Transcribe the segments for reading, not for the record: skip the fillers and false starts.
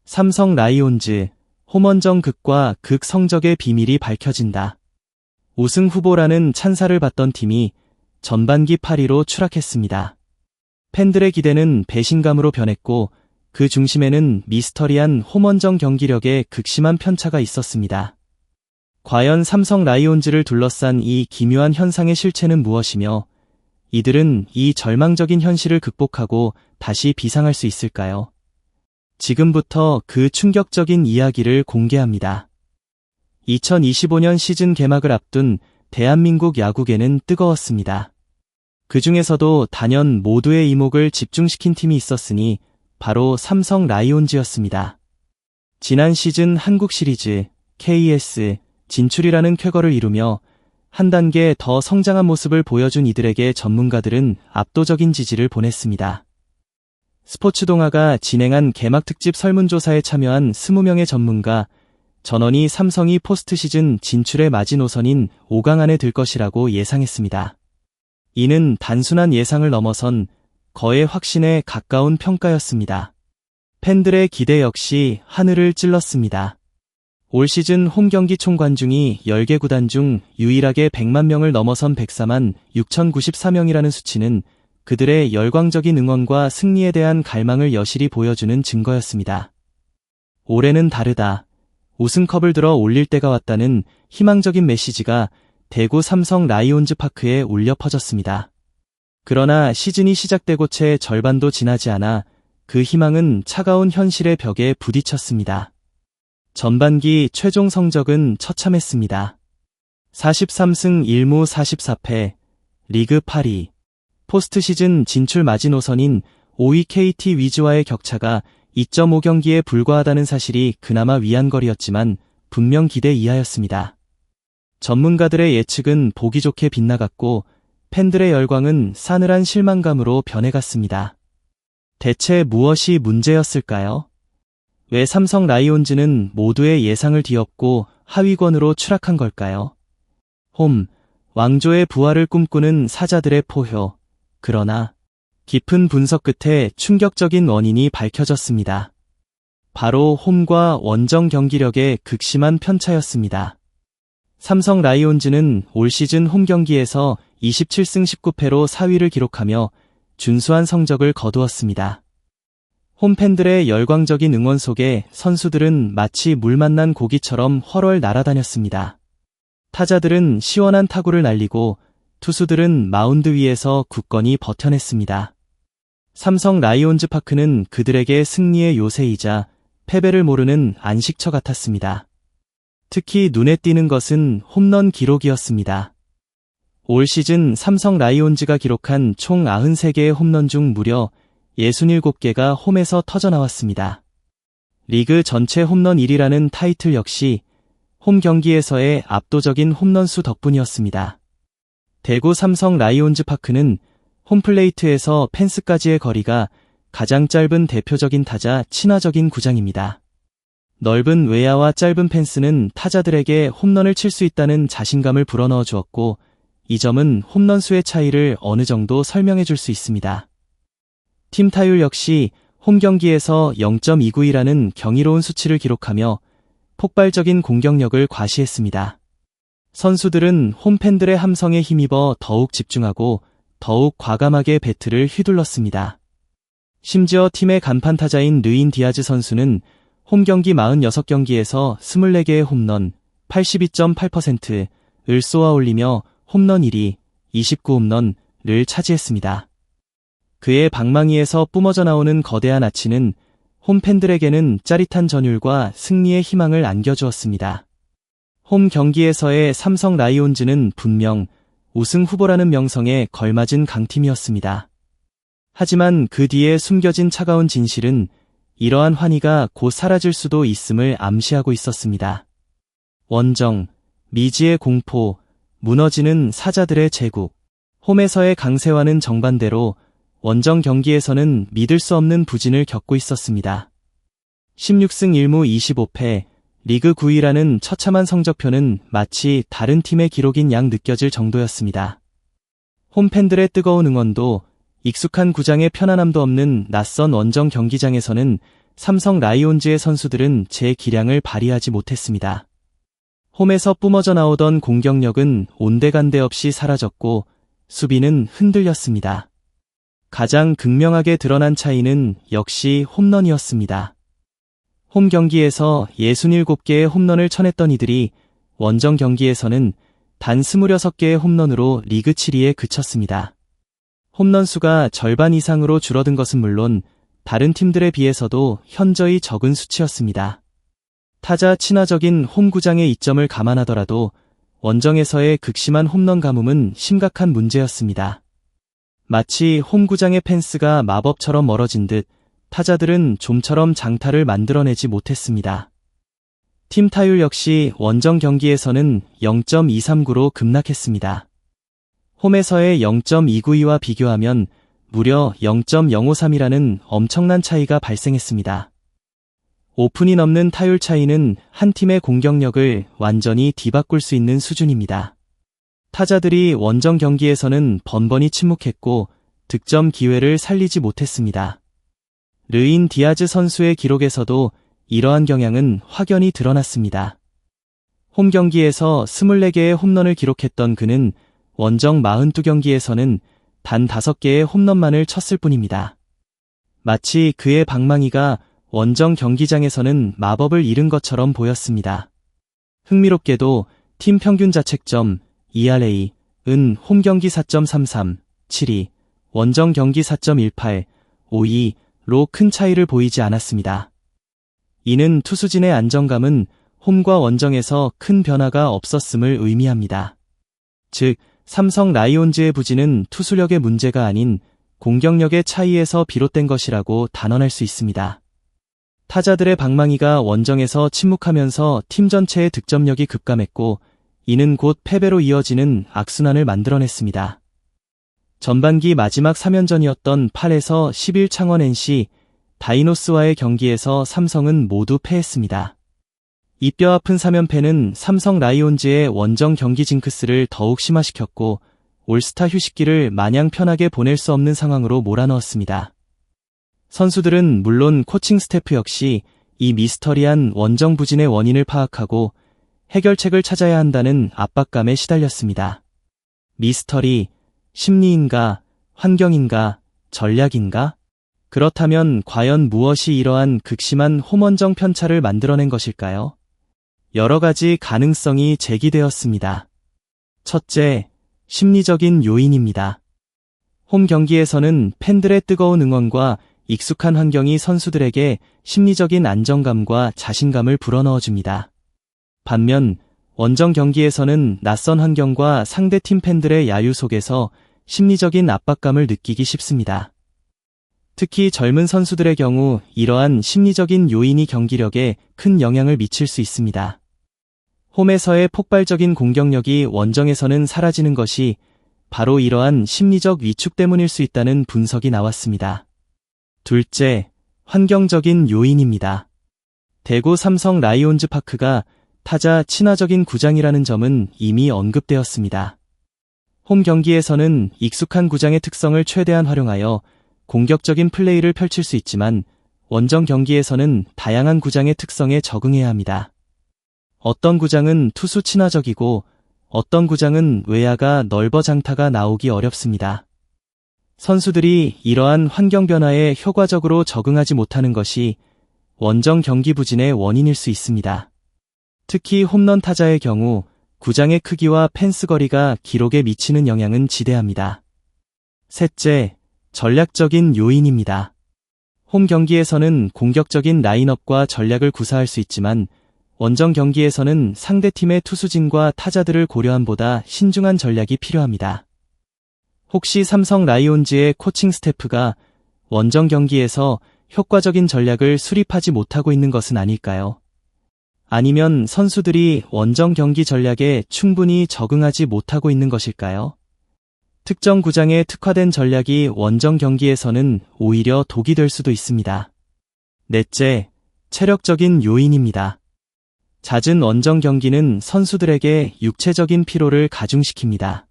삼성 라이온즈, 홈원정 극과 극 성적의 비밀이 밝혀진다. 우승 후보라는 찬사를 받던 팀이 전반기 8위로 추락했습니다. 팬들의 기대는 배신감으로 변했고 그 중심에는 미스터리한 홈원정 경기력의 극심한 편차가 있었습니다. 과연 삼성 라이온즈를 둘러싼 이 기묘한 현상의 실체는 무엇이며 이들은 이 절망적인 현실을 극복하고 다시 비상할 수 있을까요? 지금부터 그 충격적인 이야기를 공개합니다. 2025년 시즌 개막을 앞둔 대한민국 야구계는 뜨거웠습니다. 그 중에서도 단연 모두의 이목을 집중시킨 팀이 있었으니 바로 삼성 라이온즈였습니다. 지난 시즌 한국 시리즈 KS 진출이라는 쾌거를 이루며 한 단계 더 성장한 모습을 보여준 이들에게 전문가들은 압도적인 지지를 보냈습니다. 스포츠동아가 진행한 개막 특집 설문조사에 참여한 20명의 전문가 전원이 삼성이 포스트 시즌 진출의 마지노선인 5강 안에 들 것이라고 예상했습니다. 이는 단순한 예상을 넘어선 거의 확신에 가까운 평가였습니다. 팬들의 기대 역시 하늘을 찔렀습니다. 올 시즌 홈경기 총 관중이 10개 구단 중 유일하게 100만 명을 넘어선 104만 6,094명이라는 수치는 그들의 열광적인 응원과 승리에 대한 갈망을 여실히 보여주는 증거였습니다. 올해는 다르다. 우승컵을 들어 올릴 때가 왔다는 희망적인 메시지가 대구 삼성 라이온즈 파크에 울려 퍼졌습니다. 그러나 시즌이 시작되고 채 절반도 지나지 않아 그 희망은 차가운 현실의 벽에 부딪혔습니다. 전반기 최종 성적은 처참했습니다. 43승 1무 44패, 리그 8위. 포스트 시즌 진출 마지노선인 5위 KT 위즈와의 격차가 2.5경기에 불과하다는 사실이 그나마 위안거리였지만 분명 기대 이하였습니다. 전문가들의 예측은 보기 좋게 빗나갔고 팬들의 열광은 싸늘한 실망감으로 변해갔습니다. 대체 무엇이 문제였을까요? 왜 삼성 라이온즈는 모두의 예상을 뒤엎고 하위권으로 추락한 걸까요? 홈, 왕조의 부활을 꿈꾸는 사자들의 포효. 그러나 깊은 분석 끝에 충격적인 원인이 밝혀졌습니다. 바로 홈과 원정 경기력의 극심한 편차였습니다. 삼성 라이온즈는 올 시즌 홈 경기에서 27승 19패로 4위를 기록하며 준수한 성적을 거두었습니다. 홈팬들의 열광적인 응원 속에 선수들은 마치 물 만난 고기처럼 훨훨 날아다녔습니다. 타자들은 시원한 타구를 날리고 투수들은 마운드 위에서 굳건히 버텨냈습니다. 삼성 라이온즈 파크는 그들에게 승리의 요새이자 패배를 모르는 안식처 같았습니다. 특히 눈에 띄는 것은 홈런 기록이었습니다. 올 시즌 삼성 라이온즈가 기록한 총 93개의 홈런 중 무려 67개가 홈에서 터져나왔습니다. 리그 전체 홈런 1위라는 타이틀 역시 홈 경기에서의 압도적인 홈런 수 덕분이었습니다. 대구 삼성 라이온즈 파크는 홈플레이트에서 펜스까지의 거리가 가장 짧은 대표적인 타자 친화적인 구장입니다. 넓은 외야와 짧은 펜스는 타자들에게 홈런을 칠 수 있다는 자신감을 불어넣어 주었고 이 점은 홈런 수의 차이를 어느 정도 설명해 줄 수 있습니다. 팀 타율 역시 홈 경기에서 0.292라는 경이로운 수치를 기록하며 폭발적인 공격력을 과시했습니다. 선수들은 홈팬들의 함성에 힘입어 더욱 집중하고 더욱 과감하게 배트를 휘둘렀습니다. 심지어 팀의 간판 타자인 르인 디아즈 선수는 홈 경기 46경기에서 24개의 홈런, 82.8%를 쏘아 올리며 홈런 1위, 29홈런을 차지했습니다. 그의 방망이에서 뿜어져 나오는 거대한 아치는 홈팬들에게는 짜릿한 전율과 승리의 희망을 안겨주었습니다. 홈 경기에서의 삼성 라이온즈는 분명 우승 후보라는 명성에 걸맞은 강팀이었습니다. 하지만 그 뒤에 숨겨진 차가운 진실은 이러한 환희가 곧 사라질 수도 있음을 암시하고 있었습니다. 원정, 미지의 공포, 무너지는 사자들의 제국. 홈에서의 강세와는 정반대로 원정 경기에서는 믿을 수 없는 부진을 겪고 있었습니다. 16승 1무 25패, 리그 9위라는 처참한 성적표는 마치 다른 팀의 기록인 양 느껴질 정도였습니다. 홈팬들의 뜨거운 응원도 익숙한 구장의 편안함도 없는 낯선 원정 경기장에서는 삼성 라이온즈의 선수들은 제 기량을 발휘하지 못했습니다. 홈에서 뿜어져 나오던 공격력은 온데간데 없이 사라졌고 수비는 흔들렸습니다. 가장 극명하게 드러난 차이는 역시 홈런이었습니다. 홈 경기에서 67개의 홈런을 쳐냈던 이들이 원정 경기에서는 단 26개의 홈런으로 리그 7위에 그쳤습니다. 홈런 수가 절반 이상으로 줄어든 것은 물론 다른 팀들에 비해서도 현저히 적은 수치였습니다. 타자 친화적인 홈구장의 이점을 감안하더라도 원정에서의 극심한 홈런 가뭄은 심각한 문제였습니다. 마치 홈구장의 펜스가 마법처럼 멀어진 듯 타자들은 좀처럼 장타를 만들어내지 못했습니다. 팀 타율 역시 원정 경기에서는 0.239로 급락했습니다. 홈에서의 0.292와 비교하면 무려 0.053이라는 엄청난 차이가 발생했습니다. 5푼이 넘는 타율 차이는 한 팀의 공격력을 완전히 뒤바꿀 수 있는 수준입니다. 타자들이 원정 경기에서는 번번이 침묵했고 득점 기회를 살리지 못했습니다. 르인 디아즈 선수의 기록에서도 이러한 경향은 확연히 드러났습니다. 홈 경기에서 24개의 홈런을 기록했던 그는 원정 42경기에서는 단 5개의 홈런만을 쳤을 뿐입니다. 마치 그의 방망이가 원정 경기장에서는 마법을 잃은 것처럼 보였습니다. 흥미롭게도 팀 평균 자책점 ERA은 홈 경기 4.33, 7위, 원정 경기 4.18, 5위로 큰 차이를 보이지 않았습니다. 이는 투수진의 안정감은 홈과 원정에서 큰 변화가 없었음을 의미합니다. 즉, 삼성 라이온즈의 부진은 투수력의 문제가 아닌 공격력의 차이에서 비롯된 것이라고 단언할 수 있습니다. 타자들의 방망이가 원정에서 침묵하면서 팀 전체의 득점력이 급감했고 이는 곧 패배로 이어지는 악순환을 만들어냈습니다. 전반기 마지막 3연전이었던 8에서 11 창원 NC 다이노스와의 경기에서 삼성은 모두 패했습니다. 이 뼈아픈 3연패는 삼성 라이온즈의 원정 경기 징크스를 더욱 심화시켰고 올스타 휴식기를 마냥 편하게 보낼 수 없는 상황으로 몰아넣었습니다. 선수들은 물론 코칭 스태프 역시 이 미스터리한 원정 부진의 원인을 파악하고 해결책을 찾아야 한다는 압박감에 시달렸습니다. 미스터리, 심리인가, 환경인가, 전략인가? 그렇다면 과연 무엇이 이러한 극심한 홈원정 편차를 만들어낸 것일까요? 여러 가지 가능성이 제기되었습니다. 첫째, 심리적인 요인입니다. 홈 경기에서는 팬들의 뜨거운 응원과 익숙한 환경이 선수들에게 심리적인 안정감과 자신감을 불어넣어줍니다. 반면 원정 경기에서는 낯선 환경과 상대팀 팬들의 야유 속에서 심리적인 압박감을 느끼기 쉽습니다. 특히 젊은 선수들의 경우 이러한 심리적인 요인이 경기력에 큰 영향을 미칠 수 있습니다. 홈에서의 폭발적인 공격력이 원정에서는 사라지는 것이 바로 이러한 심리적 위축 때문일 수 있다는 분석이 나왔습니다. 둘째, 환경적인 요인입니다. 대구 삼성 라이온즈 파크가 타자 친화적인 구장이라는 점은 이미 언급되었습니다. 홈 경기에서는 익숙한 구장의 특성을 최대한 활용하여 공격적인 플레이를 펼칠 수 있지만 원정 경기에서는 다양한 구장의 특성에 적응해야 합니다. 어떤 구장은 투수 친화적이고 어떤 구장은 외야가 넓어 장타가 나오기 어렵습니다. 선수들이 이러한 환경 변화에 효과적으로 적응하지 못하는 것이 원정 경기 부진의 원인일 수 있습니다. 특히 홈런 타자의 경우 구장의 크기와 펜스 거리가 기록에 미치는 영향은 지대합니다. 셋째, 전략적인 요인입니다. 홈 경기에서는 공격적인 라인업과 전략을 구사할 수 있지만 원정 경기에서는 상대팀의 투수진과 타자들을 고려함보다 신중한 전략이 필요합니다. 혹시 삼성 라이온즈의 코칭 스태프가 원정 경기에서 효과적인 전략을 수립하지 못하고 있는 것은 아닐까요? 아니면 선수들이 원정 경기 전략에 충분히 적응하지 못하고 있는 것일까요? 특정 구장에 특화된 전략이 원정 경기에서는 오히려 독이 될 수도 있습니다. 넷째, 체력적인 요인입니다. 잦은 원정 경기는 선수들에게 육체적인 피로를 가중시킵니다.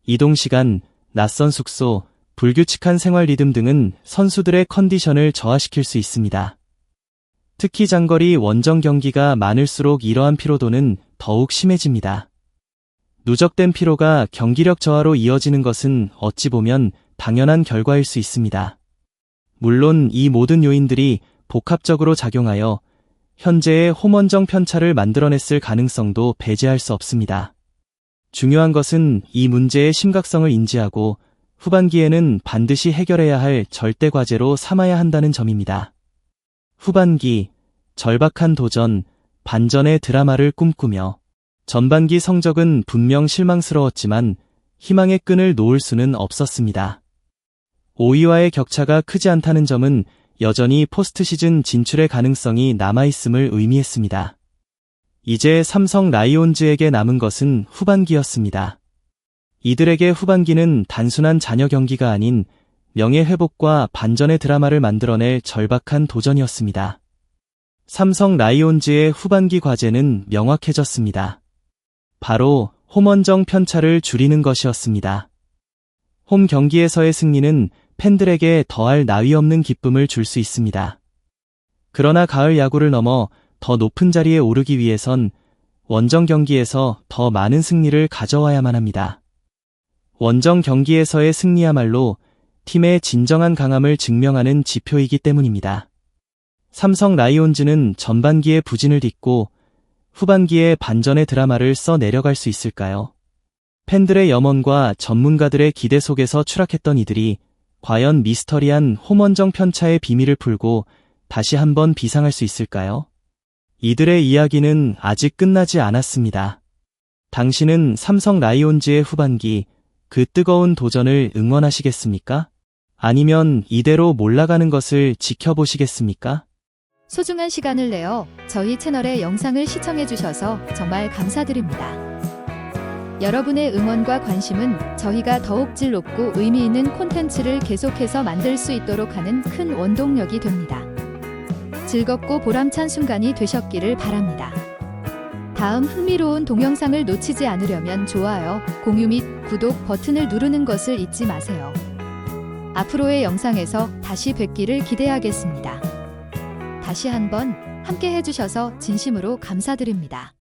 이동 시간, 낯선 숙소, 불규칙한 생활 리듬 등은 선수들의 컨디션을 저하시킬 수 있습니다. 특히 장거리 원정 경기가 많을수록 이러한 피로도는 더욱 심해집니다. 누적된 피로가 경기력 저하로 이어지는 것은 어찌 보면 당연한 결과일 수 있습니다. 물론 이 모든 요인들이 복합적으로 작용하여 현재의 홈원정 편차를 만들어냈을 가능성도 배제할 수 없습니다. 중요한 것은 이 문제의 심각성을 인지하고 후반기에는 반드시 해결해야 할 절대 과제로 삼아야 한다는 점입니다. 후반기, 절박한 도전, 반전의 드라마를 꿈꾸며 전반기 성적은 분명 실망스러웠지만 희망의 끈을 놓을 수는 없었습니다. 5위와의 격차가 크지 않다는 점은 여전히 포스트 시즌 진출의 가능성이 남아있음을 의미했습니다. 이제 삼성 라이온즈에게 남은 것은 후반기였습니다. 이들에게 후반기는 단순한 잔여 경기가 아닌 명예회복과 반전의 드라마를 만들어낼 절박한 도전이었습니다. 삼성 라이온즈의 후반기 과제는 명확해졌습니다. 바로 홈원정 편차를 줄이는 것이었습니다. 홈 경기에서의 승리는 팬들에게 더할 나위 없는 기쁨을 줄 수 있습니다. 그러나 가을 야구를 넘어 더 높은 자리에 오르기 위해선 원정 경기에서 더 많은 승리를 가져와야만 합니다. 원정 경기에서의 승리야말로 팀의 진정한 강함을 증명하는 지표이기 때문입니다. 삼성 라이온즈는 전반기에 부진을 딛고 후반기에 반전의 드라마를 써 내려갈 수 있을까요? 팬들의 염원과 전문가들의 기대 속에서 추락했던 이들이 과연 미스터리한 홈원정 편차의 비밀을 풀고 다시 한번 비상할 수 있을까요? 이들의 이야기는 아직 끝나지 않았습니다. 당신은 삼성 라이온즈의 후반기, 그 뜨거운 도전을 응원하시겠습니까? 아니면 이대로 몰락하는 것을 지켜보시겠습니까? 소중한 시간을 내어 저희 채널의 영상을 시청해주셔서 정말 감사드립니다. 여러분의 응원과 관심은 저희가 더욱 질 높고 의미 있는 콘텐츠를 계속해서 만들 수 있도록 하는 큰 원동력이 됩니다. 즐겁고 보람찬 순간이 되셨기를 바랍니다. 다음 흥미로운 동영상을 놓치지 않으려면 좋아요, 공유 및 구독 버튼을 누르는 것을 잊지 마세요. 앞으로의 영상에서 다시 뵙기를 기대하겠습니다. 다시 한번 함께 해주셔서 진심으로 감사드립니다.